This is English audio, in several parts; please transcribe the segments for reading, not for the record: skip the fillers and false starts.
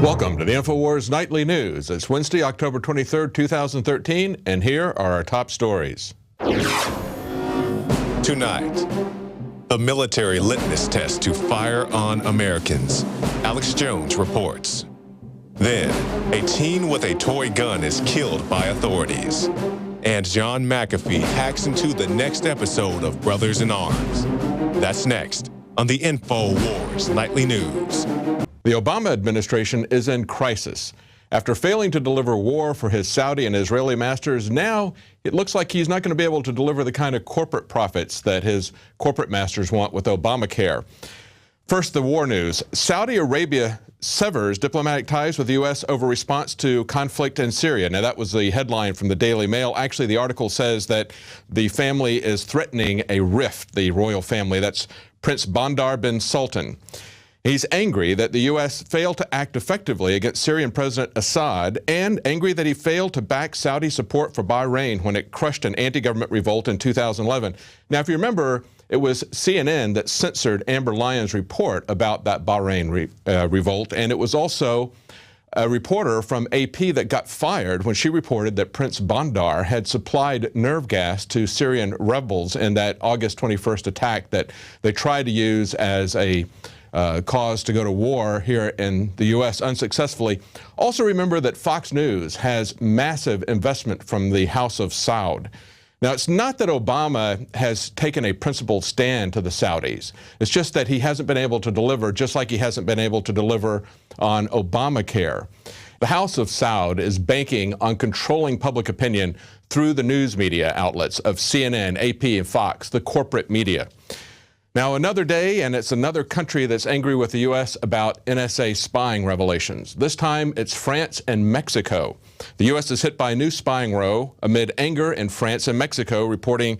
Welcome to the Infowars Nightly News. It's Wednesday, October 23rd, 2013, and here are our top stories. Tonight, a military litmus test to fire on Americans. Alex Jones reports. Then, a teen with a toy gun is killed by authorities. And John McAfee hacks into the next episode of Brothers in Arms. That's next on the Infowars Nightly News. The Obama administration is in crisis. After failing to deliver war for his Saudi and Israeli masters, now it looks like he's not going to be able to deliver the kind of corporate profits that his corporate masters want with Obamacare. First, the war news. Saudi Arabia severs diplomatic ties with the U.S. over response to conflict in Syria. Now, that was the headline from the Daily Mail. Actually, the article says that the family is threatening a rift, the royal family. That's Prince Bandar bin Sultan. He's angry that the U.S. failed to act effectively against Syrian President Assad and angry that he failed to back Saudi support for Bahrain when it crushed an anti-government revolt in 2011. Now, if you remember, it was CNN that censored Amber Lyons' report about that Bahrain revolt, and it was also a reporter from AP that got fired when she reported that Prince Bandar had supplied nerve gas to Syrian rebels in that August 21st attack that they tried to use as a cause to go to war here in the U.S. unsuccessfully. Also remember that Fox News has massive investment from the House of Saud. Now, it's not that Obama has taken a principled stand to the Saudis. It's just that he hasn't been able to deliver, just like he hasn't been able to deliver on Obamacare. The House of Saud is banking on controlling public opinion through the news media outlets of CNN, AP, and Fox, the corporate media. Now, another day, and it's another country that's angry with the U.S. about NSA spying revelations. This time, it's France and Mexico. The U.S. is hit by a new spying row amid anger in France and Mexico. Reporting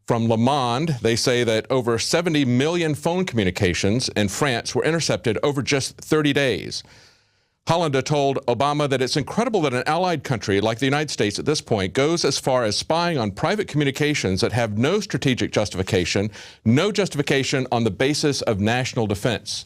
from Le Monde, they say that over 70 million phone communications in France were intercepted over just 30 days. Hollande told Obama that it's incredible that an allied country like the United States at this point goes as far as spying on private communications that have no strategic justification, no justification on the basis of national defense.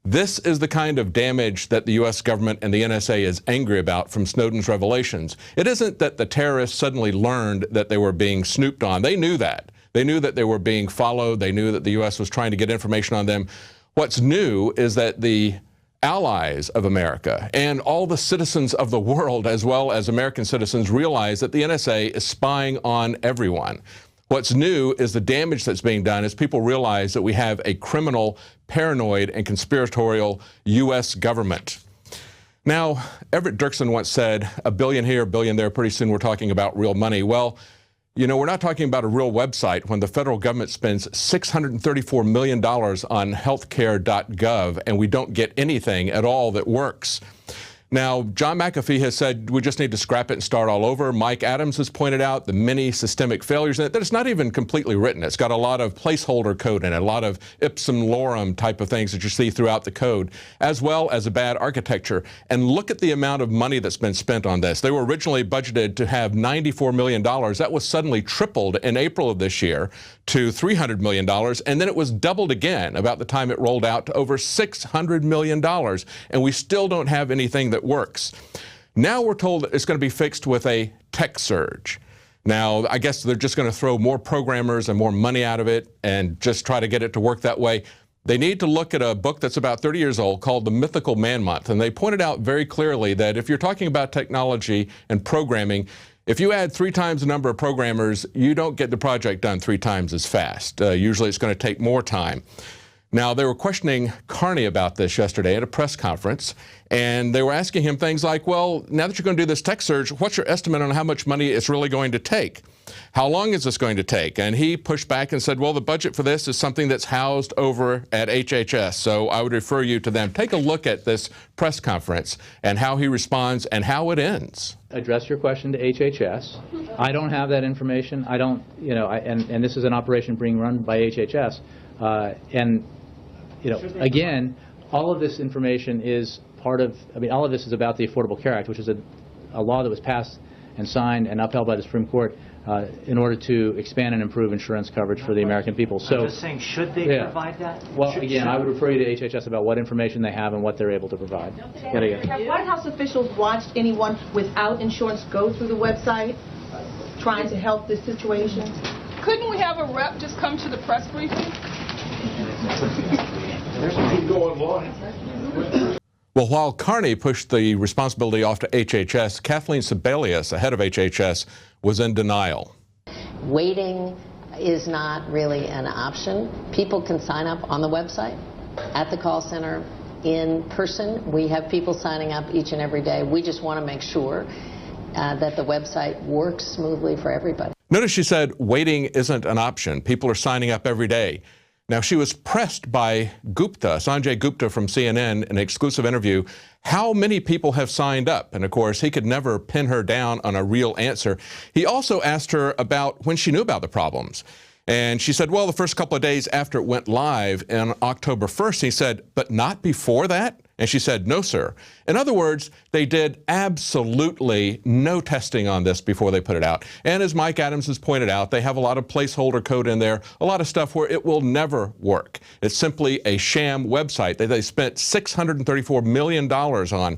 This is the kind of damage that the U.S. government and the NSA is angry about from Snowden's revelations. It isn't that the terrorists suddenly learned that they were being snooped on. They knew that. They knew that they were being followed. They knew that the U.S. was trying to get information on them. What's new is that the allies of America and all the citizens of the world, as well as American citizens, realize that the NSA is spying on everyone. What's new is the damage that's being done as people realize that we have a criminal, paranoid, and conspiratorial U.S. government. Now, Everett Dirksen once said, "A billion here, a billion there, pretty soon we're talking about real money." Well, you know, we're not talking about a real website when the federal government spends $634 million on healthcare.gov and we don't get anything at all that works. Now, John McAfee has said we just need to scrap it and start all over. Mike Adams has pointed out the many systemic failures in it, that it's not even completely written. It's got a lot of placeholder code in it, a lot of ipsum lorem type of things that you see throughout the code, as well as a bad architecture. And look at the amount of money that's been spent on this. They were originally budgeted to have $94 million. That was suddenly tripled in April of this year to $300 million, and then it was doubled again about the time it rolled out to over $600 million, and we still don't have anything that works. Now we're told that it's going to be fixed with a tech surge. Now, I guess they're just going to throw more programmers and more money out of it and just try to get it to work that way. They need to look at a book that's about 30 years old called The Mythical Man Month, and they pointed out very clearly that if you're talking about technology and programming, if you add 3 times the number of programmers, you don't get the project done 3 times as fast. Usually it's going to take more time. Now, they were questioning Carney about this yesterday at a press conference, and they were asking him things like, well, now that you're going to do this tech surge, what's your estimate on how much money it's really going to take? How long is this going to take? And he pushed back and said, well, the budget for this is something that's housed over at HHS, so I would refer you to them. Take a look at this press conference and how he responds and how it ends. Address your question to HHS. I don't have that information. I don't, you know, and this is an operation being run by HHS. And, you know, again, all of this information is part of, I mean, all of this is about the Affordable Care Act, which is a law that was passed and signed and upheld by the Supreme Court in order to expand and improve insurance coverage for the American people. So, I'm just saying, should they provide that? Well, again, I would refer you to HHS about what information they have and what they're able to provide. Have White House officials watched anyone without insurance go through the website trying to help this situation? Couldn't we have a rep just come to the press briefing? Well, while Carney pushed the responsibility off to HHS, Kathleen Sebelius, the head of HHS, was in denial. Waiting is not really an option. People can sign up on the website, at the call center, in person. We have people signing up each and every day. We just want to make sure that the website works smoothly for everybody. Notice she said waiting isn't an option. People are signing up every day. Now, she was pressed by Gupta, Sanjay Gupta from CNN, in an exclusive interview, how many people have signed up. And of course, he could never pin her down on a real answer. He also asked her about when she knew about the problems. And she said, well, the first couple of days after it went live on October 1st. He said, but not before that? And she said, no, sir. In other words, they did absolutely no testing on this before they put it out. And as Mike Adams has pointed out, they have a lot of placeholder code in there, a lot of stuff where it will never work. It's simply a sham website that they spent $634 million on.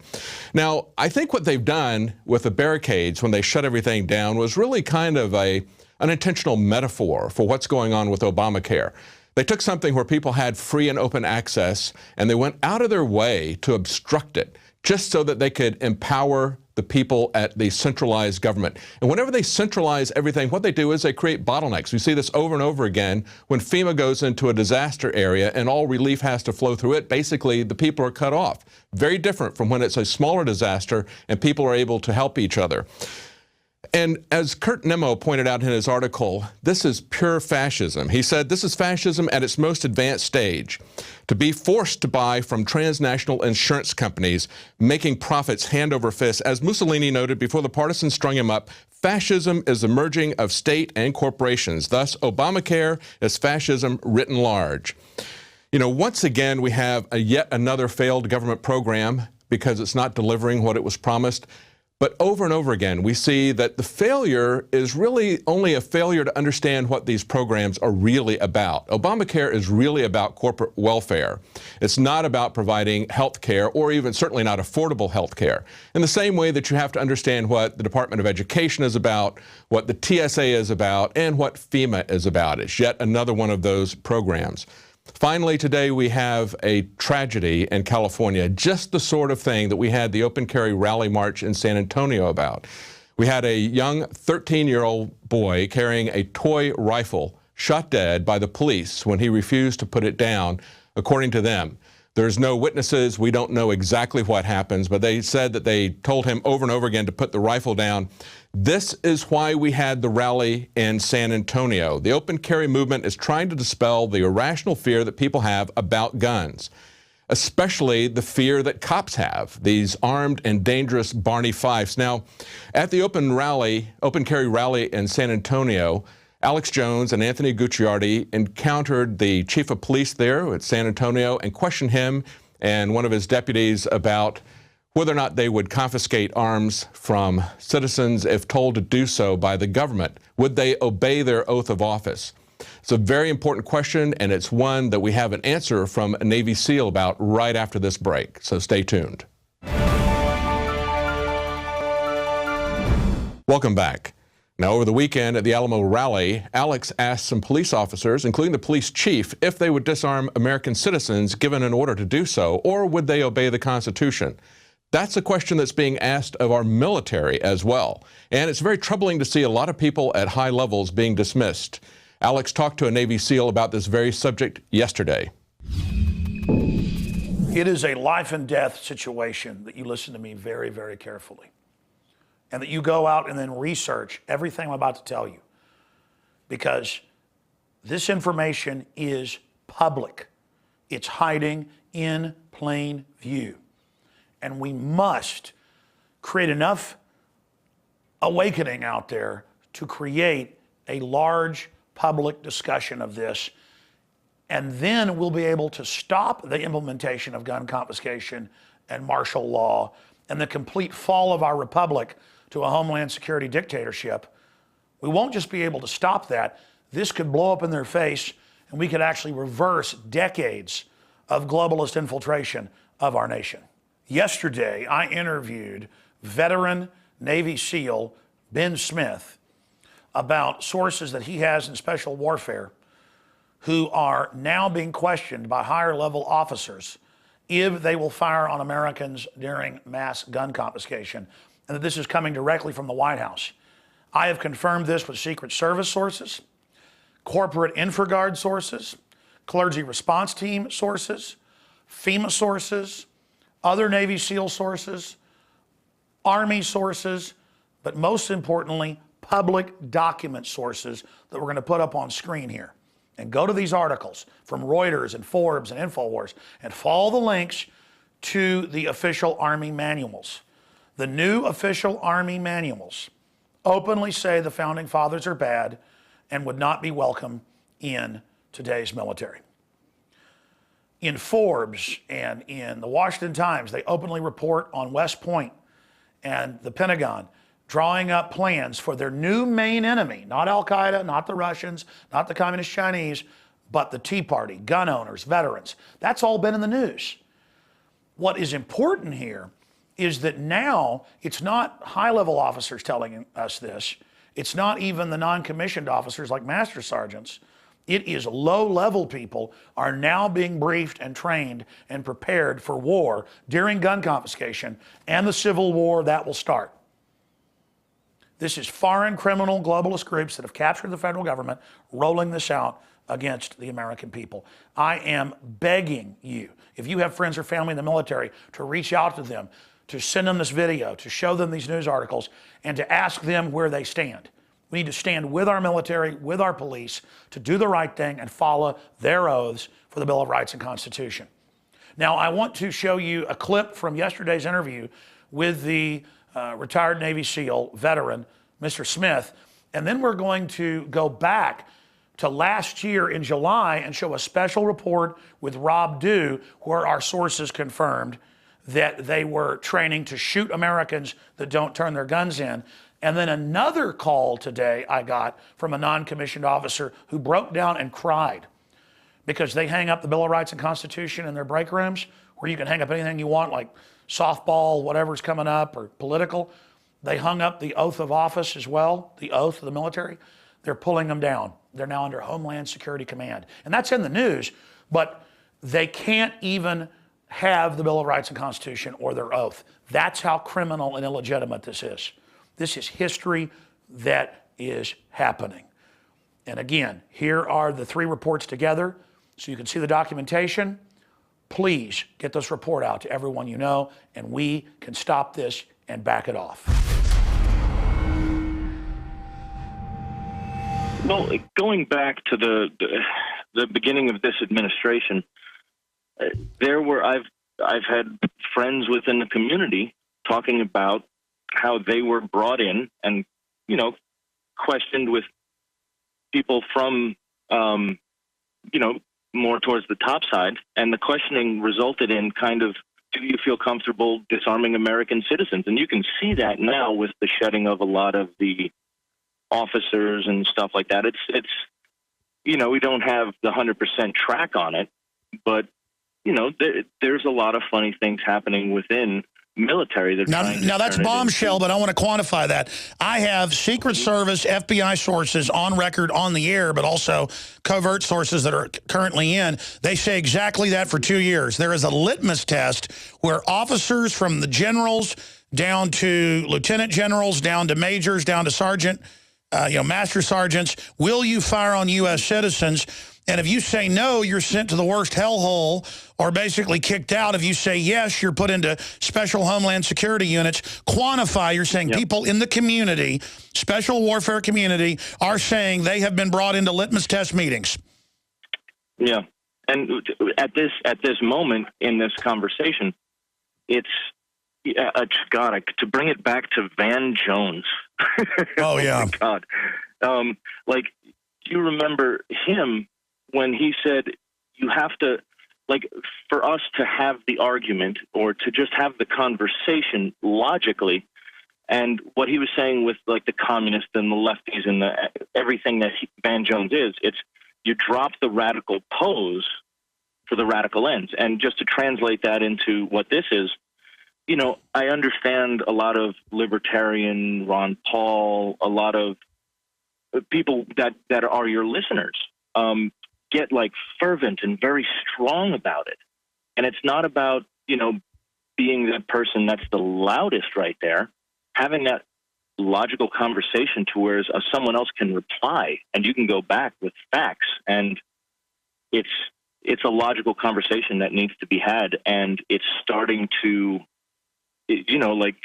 Now, I think what they've done with the barricades when they shut everything down was really kind of an unintentional metaphor for what's going on with Obamacare. They took something where people had free and open access, and they went out of their way to obstruct it, just so that they could empower the people at the centralized government. And whenever they centralize everything, what they do is they create bottlenecks. We see this over and over again when FEMA goes into a disaster area and all relief has to flow through it. Basically, the people are cut off. Very different from when it's a smaller disaster and people are able to help each other. And as Kurt Nemo pointed out in his article, this is pure fascism. He said this is fascism at its most advanced stage. To be forced to buy from transnational insurance companies, making profits hand over fist. As Mussolini noted before the partisans strung him up, fascism is the merging of state and corporations. Thus, Obamacare is fascism written large. You know, once again, we have yet another failed government program because it's not delivering what it was promised. But over and over again, we see that the failure is really only a failure to understand what these programs are really about. Obamacare is really about corporate welfare. It's not about providing health care, or even certainly not affordable health care. In the same way that you have to understand what the Department of Education is about, what the TSA is about, and what FEMA is about. It's yet another one of those programs. Finally, today we have a tragedy in California, just the sort of thing that we had the Open Carry Rally March in San Antonio about. We had a young 13-year-old boy carrying a toy rifle shot dead by the police when he refused to put it down, according to them. There's no witnesses. We don't know exactly what happens, but they said that they told him over and over again to put the rifle down. This is why we had the rally in San Antonio. The open carry movement is trying to dispel the irrational fear that people have about guns, especially the fear that cops have, these armed and dangerous Barney Fifes. Now, at the open carry rally in San Antonio, Alex Jones and Anthony Gucciardi encountered the chief of police there at San Antonio and questioned him and one of his deputies about whether or not they would confiscate arms from citizens if told to do so by the government. Would they obey their oath of office? It's a very important question, and it's one that we have an answer from a Navy SEAL about right after this break. So stay tuned. Welcome back. Now, over the weekend at the Alamo rally, Alex asked some police officers, including the police chief, if they would disarm American citizens given an order to do so, or would they obey the Constitution? That's a question that's being asked of our military as well. And it's very troubling to see a lot of people at high levels being dismissed. Alex talked to a Navy SEAL about this very subject yesterday. It is a life and death situation that you listen to me very, very carefully. And that you go out and then research everything I'm about to tell you. Because this information is public. It's hiding in plain view. And we must create enough awakening out there to create a large public discussion of this. And then we'll be able to stop the implementation of gun confiscation and martial law and the complete fall of our republic to a Homeland Security dictatorship We won't just be able to stop that. This could blow up in their face, and we could actually reverse decades of globalist infiltration of our nation. Yesterday, I interviewed veteran Navy SEAL Ben Smith about sources that he has in special warfare who are now being questioned by higher level officers if they will fire on Americans during mass gun confiscation, and that this is coming directly from the White House. I have confirmed this with Secret Service sources, corporate InfraGard sources, clergy response team sources, FEMA sources, other Navy SEAL sources, Army sources, but most importantly, public document sources that we're going to put up on screen here. And go to these articles from Reuters and Forbes and Infowars and follow the links to the official Army manuals. The new official Army manuals openly say the Founding Fathers are bad and would not be welcome in today's military. In Forbes and in the Washington Times, they openly report on West Point and the Pentagon drawing up plans for their new main enemy, not Al-Qaeda, not the Russians, not the Communist Chinese, but the Tea Party, gun owners, veterans. That's all been in the news. What is important here is that now it's not high-level officers telling us this. It's not even the non-commissioned officers like master sergeants. It is low-level people are now being briefed and trained and prepared for war during gun confiscation and the civil war that will start. This is foreign criminal globalist groups that have captured the federal government rolling this out against the American people. I am begging you, if you have friends or family in the military, to reach out to them, to send them this video, to show them these news articles, and to ask them where they stand. We need to stand with our military, with our police, to do the right thing and follow their oaths for the Bill of Rights and Constitution. Now, I want to show you a clip from yesterday's interview with the retired Navy SEAL veteran, Mr. Smith, and then we're going to go back to last year in July and show a special report with Rob Dew where our sources confirmed that they were training to shoot Americans that don't turn their guns in. And then another call today I got from a non-commissioned officer who broke down and cried because they hang up the Bill of Rights and Constitution in their break rooms where you can hang up anything you want, like softball, whatever's coming up, or political. They hung up the oath of office as well, the oath of the military. They're pulling them down. They're now under Homeland Security Command. And that's in the news, but they can't even have the Bill of Rights and Constitution or their oath. That's how criminal and illegitimate this is. This is history that is happening. And again, here are the three reports together so you can see the documentation. Please get this report out to everyone you know, and we can stop this and back it off. Well, going back to the beginning of this administration, I've had friends within the community talking about how they were brought in and, you know, questioned with people from, you know, more towards the top side, and the questioning resulted in kind of, do you feel comfortable disarming American citizens? And you can see that now with the shedding of a lot of the officers and stuff like that. It's you know, we don't have the 100% track on it, but, you know, there's a lot of funny things happening within military. Now that's bombshell, but I want to quantify that. I have Secret Service, FBI sources on record on the air, but also covert sources that are currently in. They say exactly that for 2 years. There is a litmus test where officers from the generals down to lieutenant generals, down to majors, down to sergeant, you know, master sergeants, will you fire on U.S. citizens? And if you say no, you're sent to the worst hellhole or basically kicked out. If you say yes, you're put into special Homeland Security units. Quantify, you're saying people in the community, special warfare community, are saying they have been brought into litmus test meetings. Yeah. And at this moment in this conversation, it's, God, to bring it back to Van Jones. Oh, yeah. Oh, God. Like, do you remember him when he said you have to, like, for us to have the argument or to just have the conversation logically, And what he was saying with like the communists and the lefties and everything that Van Jones is, it's you drop the radical pose for the radical ends. And just to translate that into what this is, you know, I understand a lot of libertarian, Ron Paul, a lot of people that are your listeners get like fervent and very strong about it. And it's not about, you know, being that person that's the loudest right there, having that logical conversation to where someone else can reply and you can go back with facts. And it's a logical conversation that needs to be had. And it's starting to, you know, like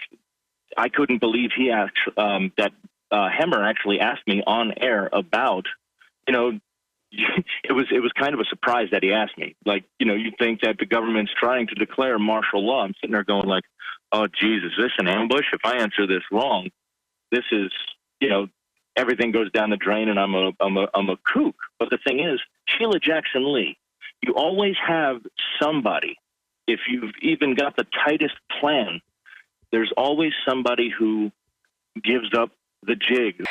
I couldn't believe he asked that Hemmer actually asked me on air about, you know, it was kind of a surprise that he asked me. Like, you know, you think that the government's trying to declare martial law. I'm sitting there going like, oh, geez, is this an ambush? If I answer this wrong, this is, you know, everything goes down the drain and I'm a kook. But the thing is, Sheila Jackson Lee, you always have somebody, if you've even got the tightest plan, there's always somebody who gives up the jig.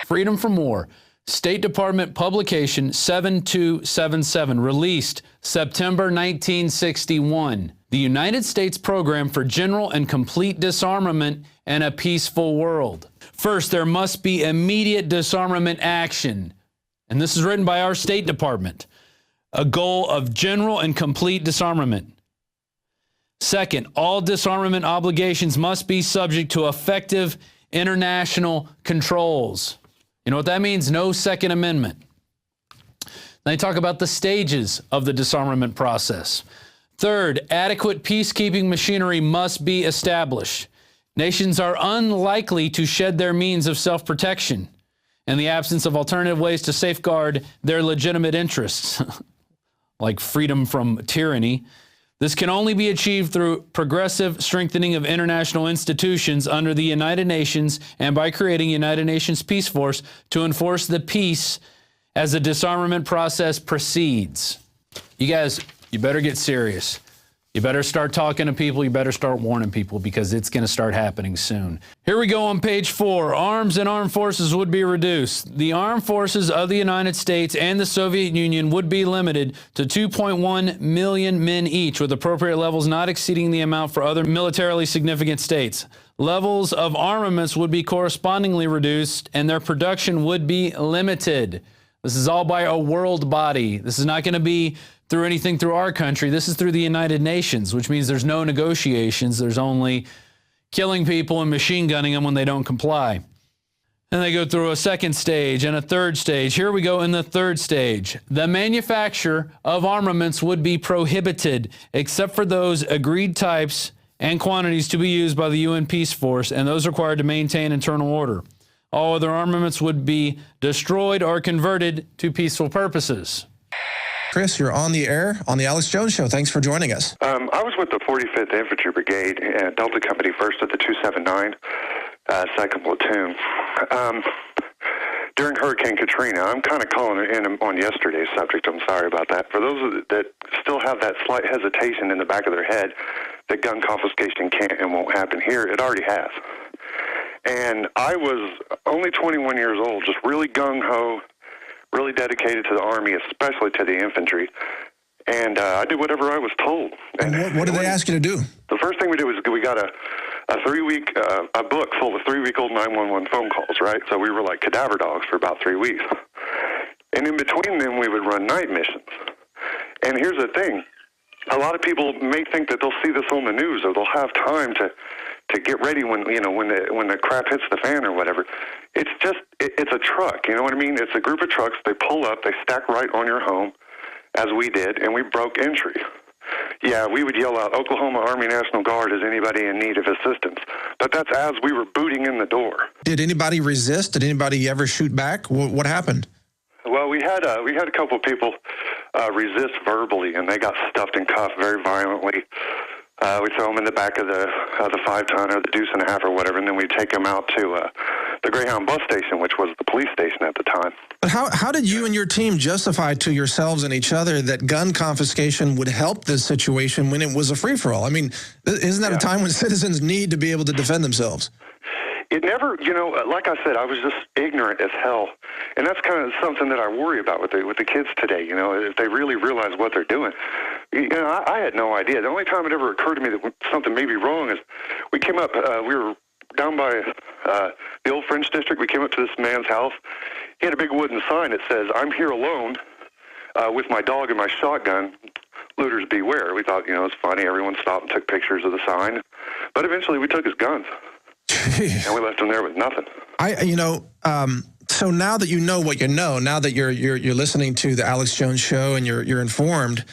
Freedom from War. State Department publication 7277, released September 1961. The United States Program for General and Complete Disarmament and a Peaceful World. First, there must be immediate disarmament action. And this is written by our State Department. A goal of general and complete disarmament. Second, all disarmament obligations must be subject to effective international controls. You know what that means? No Second Amendment. They talk about the stages of the disarmament process. Third, adequate peacekeeping machinery must be established. Nations are unlikely to shed their means of self-protection in the absence of alternative ways to safeguard their legitimate interests, like freedom from tyranny. This can only be achieved through progressive strengthening of international institutions under the United Nations and by creating a United Nations Peace Force to enforce the peace as the disarmament process proceeds. You guys, you better get serious. You better start talking to people. You better start warning people because it's going to start happening soon. Here we go on page 4. Arms and armed forces would be reduced. The armed forces of the United States and the Soviet Union would be limited to 2.1 million men each, with appropriate levels not exceeding the amount for other militarily significant states. Levels of armaments would be correspondingly reduced, and their production would be limited. This is all by a world body. This is not going to be through anything through our country. This is through the United Nations, which means there's no negotiations. There's only killing people and machine gunning them when they don't comply. And they go through a second stage and a third stage. Here we go in the third stage. The manufacture of armaments would be prohibited, except for those agreed types and quantities to be used by the UN Peace Force and those required to maintain internal order. All other armaments would be destroyed or converted to peaceful purposes. Chris, you're on the air on the Alex Jones Show. Thanks for joining us. I was with the 45th Infantry Brigade, Delta Company, 1st of the 279, 2nd Platoon. During Hurricane Katrina, I'm kind of calling in on yesterday's subject. I'm sorry about that. For those that still have that slight hesitation in the back of their head that gun confiscation can't and won't happen here, it already has. And I was only 21 years old, just really gung-ho, really dedicated to the Army, especially to the infantry. And I did whatever I was told. And what did they ask you to do? The first thing we did was we got a 3-week, a book full of 3-week-old 911 phone calls, right? So we were like cadaver dogs for about 3 weeks. And in between them, we would run night missions. And here's the thing. A lot of people may think that they'll see this on the news or they'll have time to get ready when the crap hits the fan or whatever. It's just it's a truck, you know what I mean? It's a group of trucks. They pull up, they stack right on your home, as we did, and we broke entry. Yeah, we would yell out, "Oklahoma Army National Guard, is anybody in need of assistance?" But that's as we were booting in the door. Did anybody resist? Did anybody ever shoot back? What happened? Well, we had a couple of people resist verbally, and they got stuffed and cuffed very violently. We throw them in the back of the 5-ton or the deuce and a half or whatever, and then we take them out to the Greyhound bus station, which was the police station at the time. But how did you and your team justify to yourselves and each other that gun confiscation would help this situation when it was a free-for-all? I mean, isn't that a time when citizens need to be able to defend themselves? it never, you know, like I said, I was just ignorant as hell. And that's kind of something that I worry about with the kids today, you know, if they really realize what they're doing. You know, I had no idea. The only time it ever occurred to me that something may be wrong is we came up, we were down by the old French district. We came up to this man's house. He had a big wooden sign that says, "I'm here alone with my dog and my shotgun. Looters beware." We thought, you know, it's funny. Everyone stopped and took pictures of the sign. But eventually we took his guns. And we left him there with nothing. So now that you know what you know, now that you're listening to the Alex Jones Show and you're informed,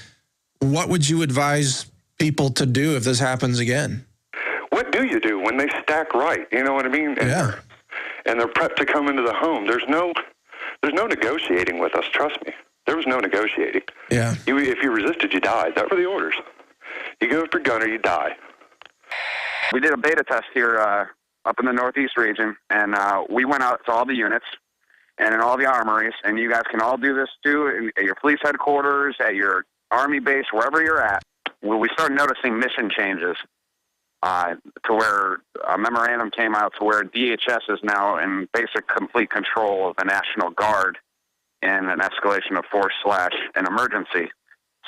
what would you advise people to do if this happens again? What do you do when they stack right? You know what I mean? And they're prepped to come into the home. There's no negotiating with us. Trust me. There was no negotiating. Yeah. If you resisted, you died. That were the orders. You go after gun or you die. We did a beta test here up in the Northeast region, and we went out to all the units and in all the armories, and you guys can all do this too at your police headquarters, at your Army base, wherever you're at. We started noticing mission changes to where a memorandum came out to where DHS is now in basic complete control of the National Guard in an escalation of force / an emergency.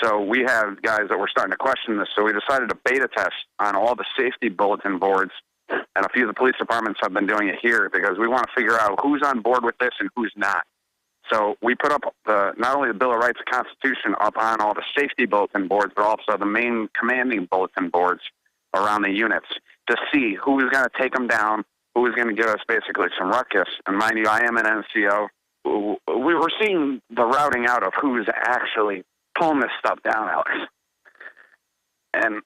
So we have guys that were starting to question this, so we decided to beta test on all the safety bulletin boards, and a few of the police departments have been doing it here because we want to figure out who's on board with this and who's not. So we put up not only the Bill of Rights and Constitution up on all the safety bulletin boards, but also the main commanding bulletin boards around the units to see who is going to take them down, who is going to give us basically some ruckus. And mind you, I am an NCO. We were seeing the routing out of who's actually pulling this stuff down, Alex. And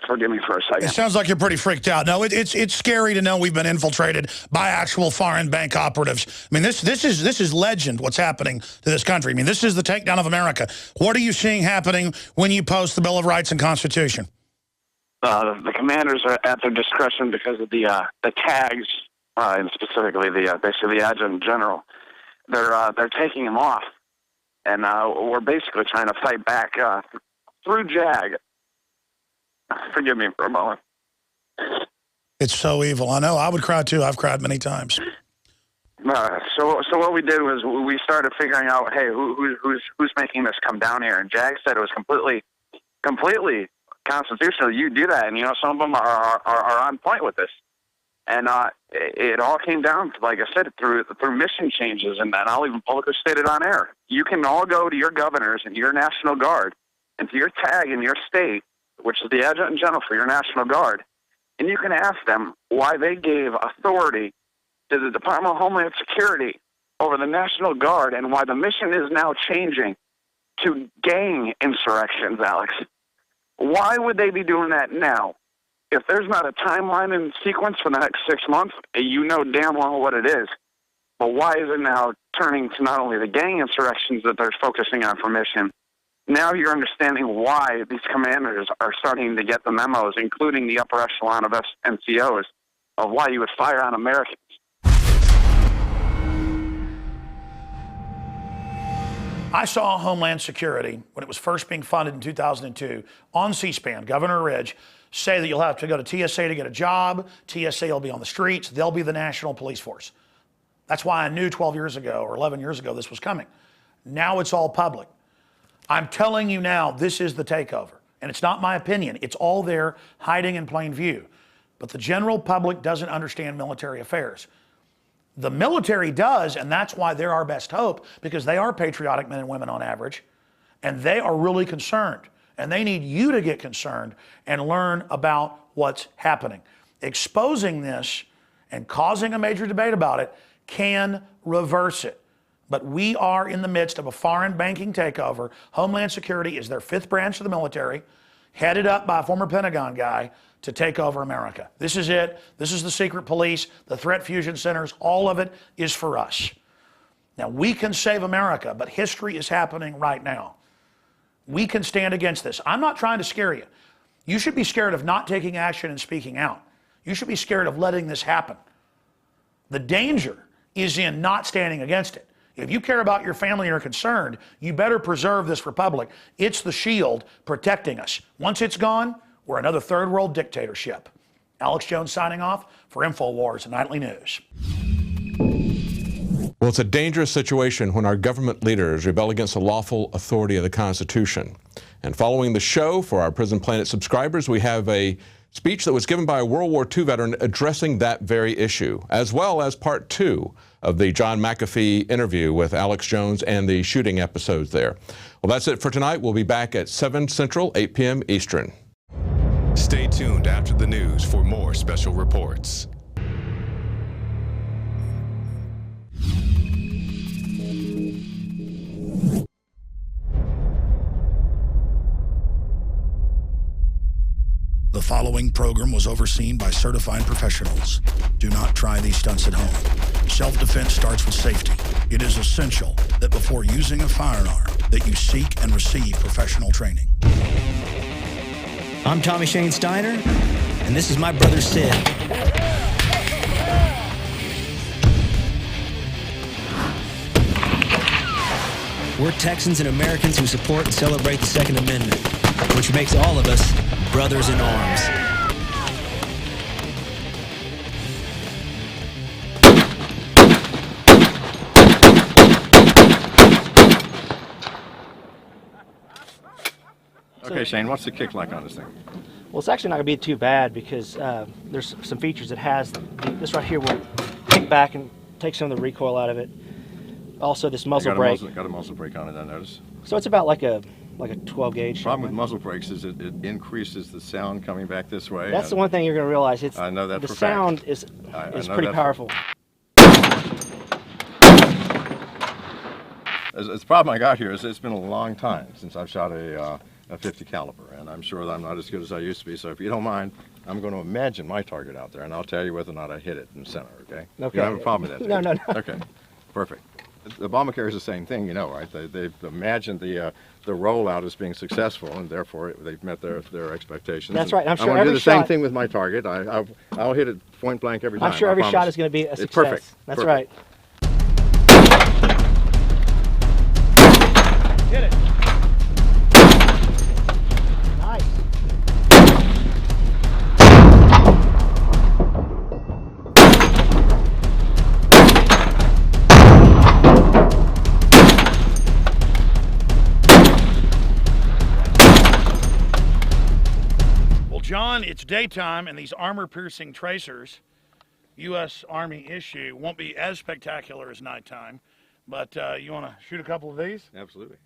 forgive me for a second. It sounds like you're pretty freaked out. No, it's scary to know we've been infiltrated by actual foreign bank operatives. I mean, this is legend, what's happening to this country. I mean, this is the takedown of America. What are you seeing happening when you post the Bill of Rights and Constitution? The commanders are at their discretion because of the tags, and specifically basically the adjutant general. They're taking them off, and we're basically trying to fight back through JAG. Forgive me for a moment. It's so evil. I know. I would cry too. I've cried many times. So what we did was we started figuring out, hey, who's making this come down here? And JAG said it was completely constitutional. You do that, and you know some of them are on point with this. And it all came down to, like I said, through mission changes, and I'll even publicly state it on air. You can all go to your governors and your National Guard and to your tag in your state, which is the Adjutant General for your National Guard, and you can ask them why they gave authority to the Department of Homeland Security over the National Guard and why the mission is now changing to gang insurrections, Alex. Why would they be doing that now? If there's not a timeline and sequence for the next 6 months, you know damn well what it is. But why is it now turning to not only the gang insurrections that they're focusing on for mission? Now you're understanding why these commanders are starting to get the memos, including the upper echelon of NCOs, of why you would fire on Americans. I saw Homeland Security, when it was first being funded in 2002, on C-SPAN, Governor Ridge, say that you'll have to go to TSA to get a job. TSA will be on the streets. They'll be the national police force. That's why I knew 12 years ago or 11 years ago this was coming. Now it's all public. I'm telling you now, this is the takeover. And it's not my opinion. It's all there, hiding in plain view. But the general public doesn't understand military affairs. The military does, and that's why they're our best hope, because they are patriotic men and women on average, and they are really concerned. And they need you to get concerned and learn about what's happening. Exposing this and causing a major debate about it can reverse it. But we are in the midst of a foreign banking takeover. Homeland Security is their 5th branch of the military, headed up by a former Pentagon guy to take over America. This is it. This is the secret police, the threat fusion centers. All of it is for us. Now, we can save America, but history is happening right now. We can stand against this. I'm not trying to scare you. You should be scared of not taking action and speaking out. You should be scared of letting this happen. The danger is in not standing against it. If you care about your family and are concerned, you better preserve this republic. It's the shield protecting us. Once it's gone, we're another third world dictatorship. Alex Jones signing off for Infowars Nightly News. Well, it's a dangerous situation when our government leaders rebel against the lawful authority of the Constitution. And following the show, for our Prison Planet subscribers, we have a speech that was given by a World War II veteran addressing that very issue, as well as part 2 of the John McAfee interview with Alex Jones and the shooting episodes there. Well, that's it for tonight. We'll be back at 7 Central, 8 p.m. Eastern. Stay tuned after the news for more special reports. The following program was overseen by certified professionals. Do not try these stunts at home. Self-defense starts with safety. It is essential that before using a firearm, that you seek and receive professional training. I'm Tommy Shane Steiner, and this is my brother Sid. We're Texans and Americans who support and celebrate the Second Amendment, which makes all of us brothers in arms. Okay, Shane, what's the kick like on this thing? Well, it's actually not going to be too bad because there's some features it has. This right here will kick back and take some of the recoil out of it. Also, this muzzle brake. Got a muzzle brake on it, I noticed. So it's about like a 12 gauge. The problem with muzzle brakes is it increases the sound coming back this way. That's the one thing you're going to realize. I know that the for a sound fact. is pretty powerful. The problem I got here is it's been a long time since I've shot a 50 caliber, and I'm sure that I'm not as good as I used to be. So if you don't mind, I'm going to imagine my target out there, and I'll tell you whether or not I hit it in the center. Okay? Okay. You don't have a problem with that? No, no. Okay. Perfect. The bomber carriers are the same thing, you know, right? They've imagined the rollout as being successful, and therefore they've met their expectations. That's right. I'm sure I'm going to do the shot, same thing with my target. I'll hit it point blank every time. I'm sure every promise. shot is going to be a success. It's perfect. That's perfect. right. Get it. Nice. John, it's daytime, and these armor-piercing tracers, U.S. Army issue, won't be as spectacular as nighttime. But you want to shoot a couple of these? Absolutely.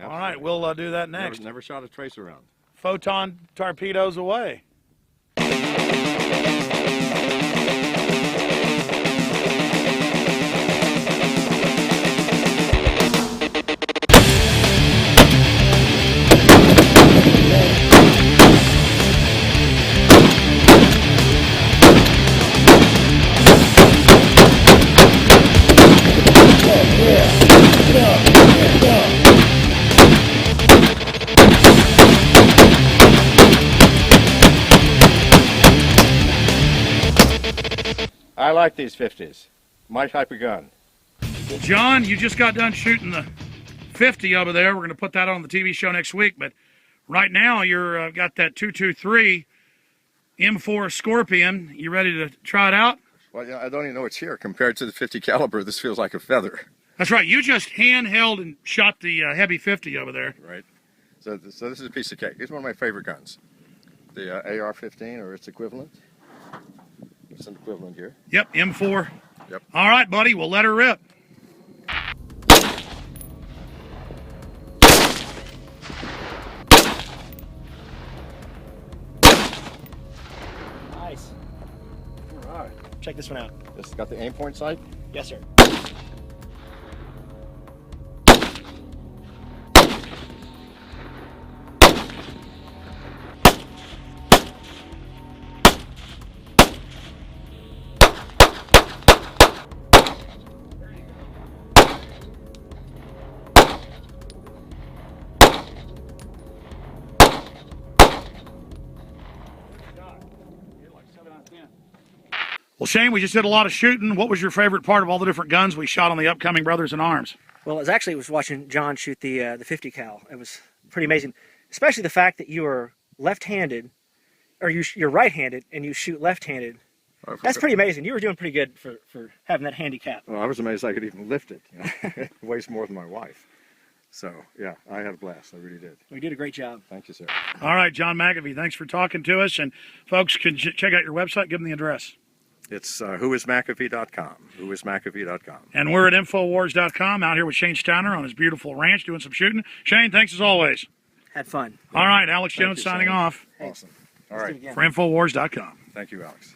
All right, we'll do that next. Never shot a tracer round. Photon torpedoes away. I like these 50s. My type of gun. Well, John, you just got done shooting the 50 over there. We're going to put that on the TV show next week. But right now, you're got that 223 M4 Scorpion. You ready to try it out? Well, yeah, I don't even know what's here. Compared to the 50 caliber, this feels like a feather. That's right. You just handheld and shot the heavy 50 over there. Right. So this is a piece of cake. It's one of my favorite guns. The AR-15 or its equivalent. It's an equivalent here. Yep, M4. Yep. All right, buddy. We'll let her rip. Nice. All right. Check this one out. This has got the aim point sight? Yes, sir. Well, Shane, we just did a lot of shooting. What was your favorite part of all the different guns we shot on the upcoming Brothers in Arms? Well, it was watching John shoot the 50 cal. It was pretty amazing, especially the fact that you were left-handed, or you're right-handed and you shoot left-handed. That's pretty amazing. You were doing pretty good for having that handicap. Well, I was amazed I could even lift it. You know? It weighs more than my wife. So, yeah, I had a blast. I really did. We did a great job. Thank you, sir. All right, John McAfee, thanks for talking to us. And folks can check out your website. Give them the address. It's whoismcafee.com. Whoismcafee.com. And we're at Infowars.com out here with Shane Steiner on his beautiful ranch doing some shooting. Shane, thanks as always. Had fun. All right, Alex Jones signing off. Awesome. All right. For Infowars.com. Thank you, Alex.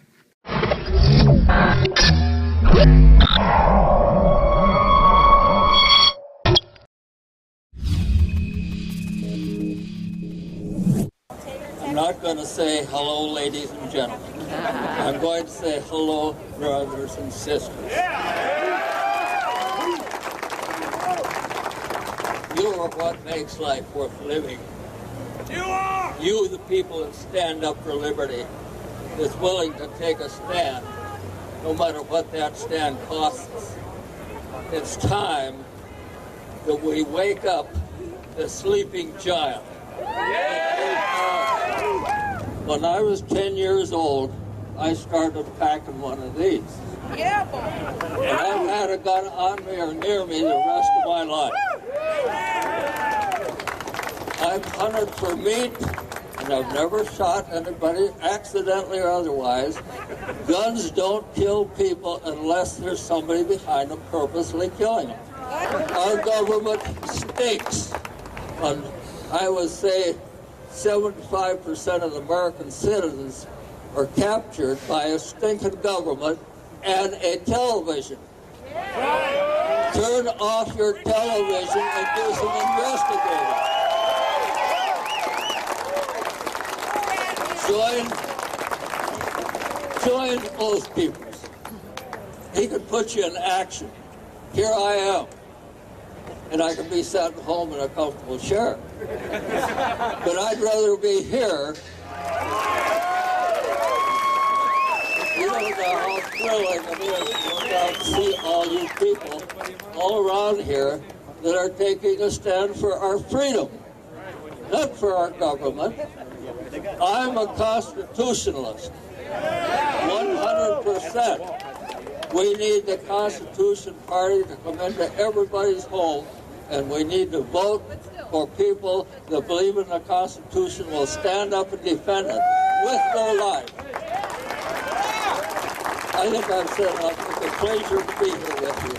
I'm not going to say hello, ladies and gentlemen. I'm going to say hello, brothers and sisters. You are what makes life worth living. You are! You, the people that stand up for liberty, is willing to take a stand, no matter what that stand costs us. It's time that we wake up the sleeping giant. When I was 10 years old, I started packing one of these. Yeah, boy. And I've had a gun on me or near me the rest of my life. I've hunted for meat, and I've never shot anybody, accidentally or otherwise. Guns don't kill people unless there's somebody behind them purposely killing them. Our government stinks. And I would say 75% of the American citizens are captured by a stinking government and a television. Turn off your television and do some investigating. Join Oath Keepers. He could put you in action. Here I am. And I can be sat at home in a comfortable chair. But I'd rather be here. You don't know how thrilling it is to look out and see all you people all around here that are taking a stand for our freedom, not for our government. I'm a constitutionalist, 100%. We need the Constitution Party to come into everybody's home, and we need to vote for people that believe in the Constitution will stand up and defend it with their life. I think I've said enough. It's a pleasure to be here with you.